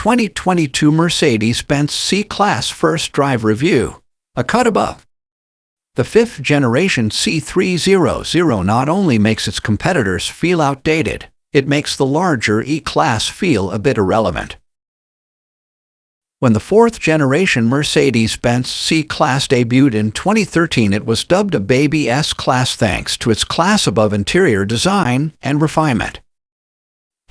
2022 Mercedes-Benz C-Class First Drive Review. A cut above. The fifth-generation C300 not only makes its competitors feel outdated, it makes the larger E-Class feel a bit irrelevant. When the fourth-generation Mercedes-Benz C-Class debuted in 2013, it was dubbed a baby S-Class thanks to its class-above interior design and refinement.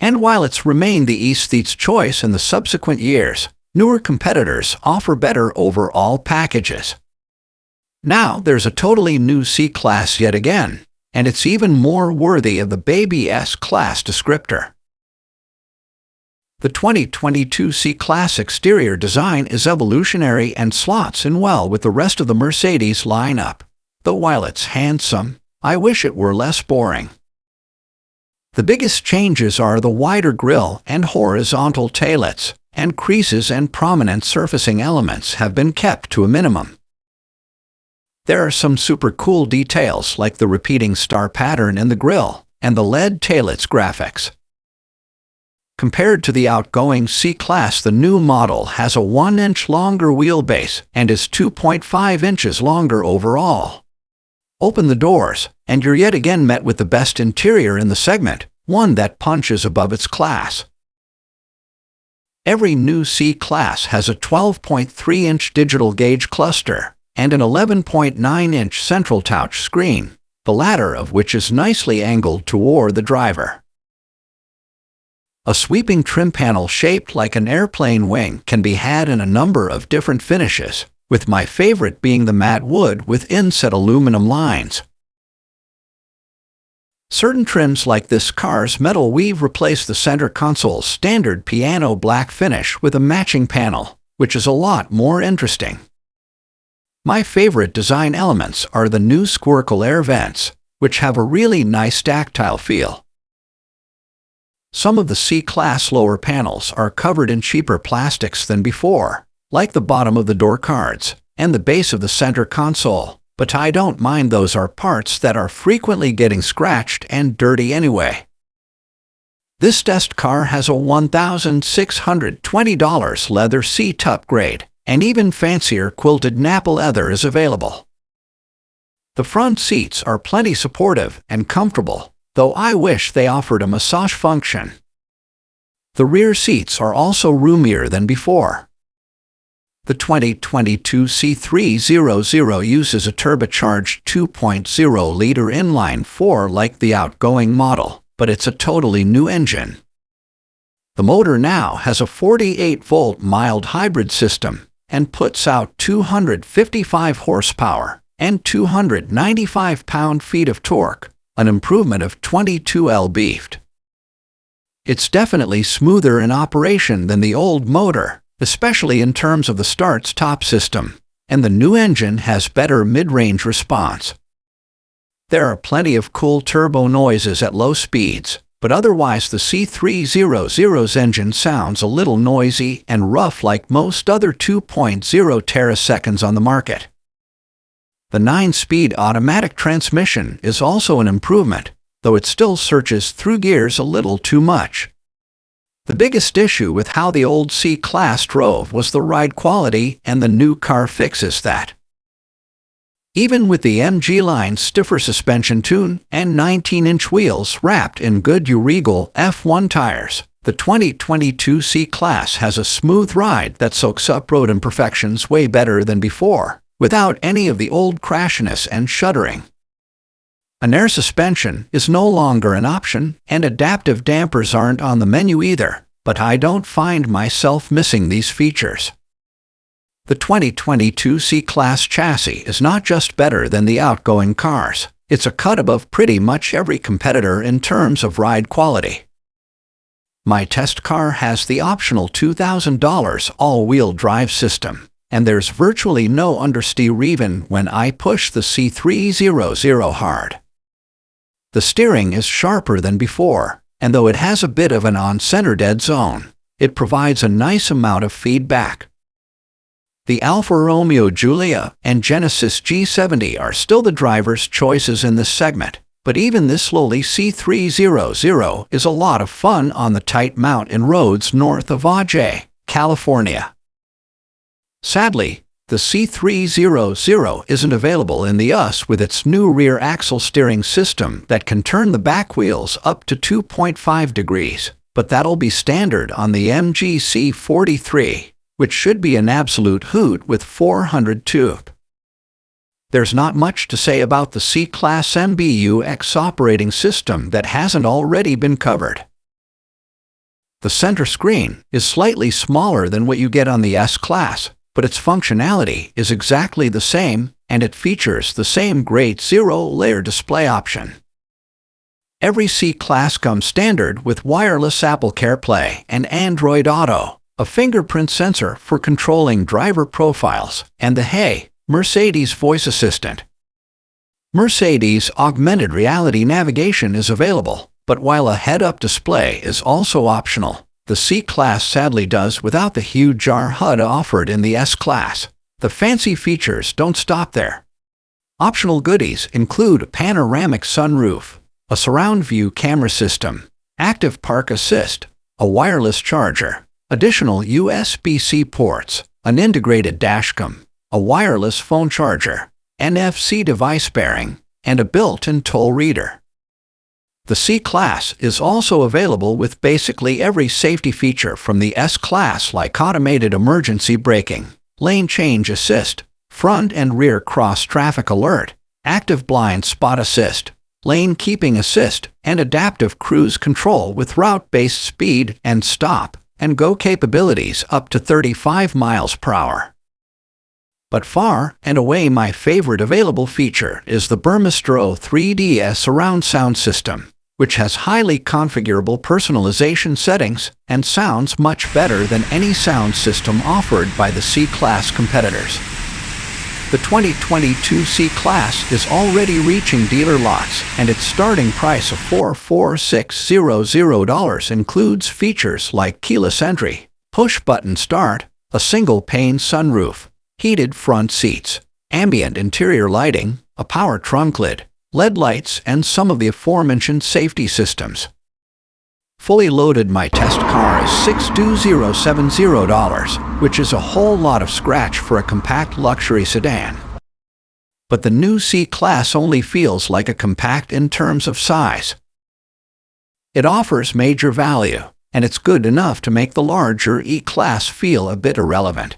And while it's remained the aesthete's choice in the subsequent years, newer competitors offer better overall packages. Now there's a totally new C-Class yet again, and it's even more worthy of the baby S-Class descriptor. The 2022 C-Class exterior design is evolutionary and slots in well with the rest of the Mercedes lineup, though while it's handsome, I wish it were less boring. The biggest changes are the wider grille and horizontal taillights, and creases and prominent surfacing elements have been kept to a minimum. There are some super cool details like the repeating star pattern in the grille and the LED taillights graphics. Compared to the outgoing C-Class, the new model has a 1-inch longer wheelbase and is 2.5 inches longer overall. Open the doors, and you're yet again met with the best interior in the segment, one that punches above its class. Every new C-Class has a 12.3-inch digital gauge cluster and an 11.9-inch central touch screen, the latter of which is nicely angled toward the driver. A sweeping trim panel shaped like an airplane wing can be had in a number of different finishes, with my favorite being the matte wood with inset aluminum lines. Certain trims like this car's metal weave replace the center console's standard piano black finish with a matching panel, which is a lot more interesting. My favorite design elements are the new squircle air vents, which have a really nice tactile feel. Some of the C-Class lower panels are covered in cheaper plastics than before, like the bottom of the door cards and the base of the center console, but I don't mind. Those are parts that are frequently getting scratched and dirty anyway. This test car has a $1,620 leather seat upgrade, and even fancier quilted Nappa leather is available. The front seats are plenty supportive and comfortable, though I wish they offered a massage function. The rear seats are also roomier than before. The 2022 C300 uses a turbocharged 2.0-liter inline-4 like the outgoing model, but it's a totally new engine. The motor now has a 48-volt mild hybrid system and puts out 255 horsepower and 295 pound-feet of torque, an improvement of 22 lb. It's definitely smoother in operation than the old motor, especially in terms of the start-stop system, and the new engine has better mid-range response. There are plenty of cool turbo noises at low speeds, but otherwise the C300's engine sounds a little noisy and rough like most other 2.0 teraseconds on the market. The 9-speed automatic transmission is also an improvement, though it still searches through gears a little too much. The biggest issue with how the old C-Class drove was the ride quality, and the new car fixes that. Even with the MG line's stiffer suspension tune and 19-inch wheels wrapped in good Regal F1 tires, the 2022 C-Class has a smooth ride that soaks up road imperfections way better than before, without any of the old crashiness and shuddering. An air suspension is no longer an option, and adaptive dampers aren't on the menu either, but I don't find myself missing these features. The 2022 C-Class chassis is not just better than the outgoing cars, it's a cut above pretty much every competitor in terms of ride quality. My test car has the optional $2,000 all-wheel drive system, and there's virtually no understeer even when I push the C300 hard. The steering is sharper than before, and though it has a bit of an on-center dead zone, it provides a nice amount of feedback. The Alfa Romeo Giulia and Genesis G70 are still the driver's choices in this segment, but even this lowly C300 is a lot of fun on the tight mount in roads north of Ajay, California. Sadly, the C300 isn't available in the US with its new rear axle steering system that can turn the back wheels up to 2.5 degrees, but that'll be standard on the MG C43, which should be an absolute hoot with 400 tube. There's not much to say about the C-Class MBUX operating system that hasn't already been covered. The center screen is slightly smaller than what you get on the S-Class, but its functionality is exactly the same, and it features the same great zero-layer display option. Every C-Class comes standard with wireless Apple CarPlay and Android Auto, a fingerprint sensor for controlling driver profiles, and the Hey Mercedes voice assistant. Mercedes augmented reality navigation is available, but while a head-up display is also optional, the C-Class sadly does without the huge HUD offered in the S-Class. The fancy features don't stop there. Optional goodies include a panoramic sunroof, a surround view camera system, active park assist, a wireless charger, additional USB-C ports, an integrated dashcam, a wireless phone charger, NFC device bearing, and a built-in toll reader. The C-Class is also available with basically every safety feature from the S-Class, like automated emergency braking, lane change assist, front and rear cross-traffic alert, active blind spot assist, lane keeping assist, and adaptive cruise control with route-based speed and stop and go capabilities up to 35 miles per hour. But far and away my favorite available feature is the Burmistro 3DS surround sound system, which has highly configurable personalization settings and sounds much better than any sound system offered by the C-Class competitors. The 2022 C-Class is already reaching dealer lots, and its starting price of $44600 includes features like keyless entry, push-button start, a single-pane sunroof, heated front seats, ambient interior lighting, a power trunk lid, LED lights, and some of the aforementioned safety systems. Fully loaded, my test car is $62070, which is a whole lot of scratch for a compact luxury sedan. But the new C-Class only feels like a compact in terms of size. It offers major value, and it's good enough to make the larger E-Class feel a bit irrelevant.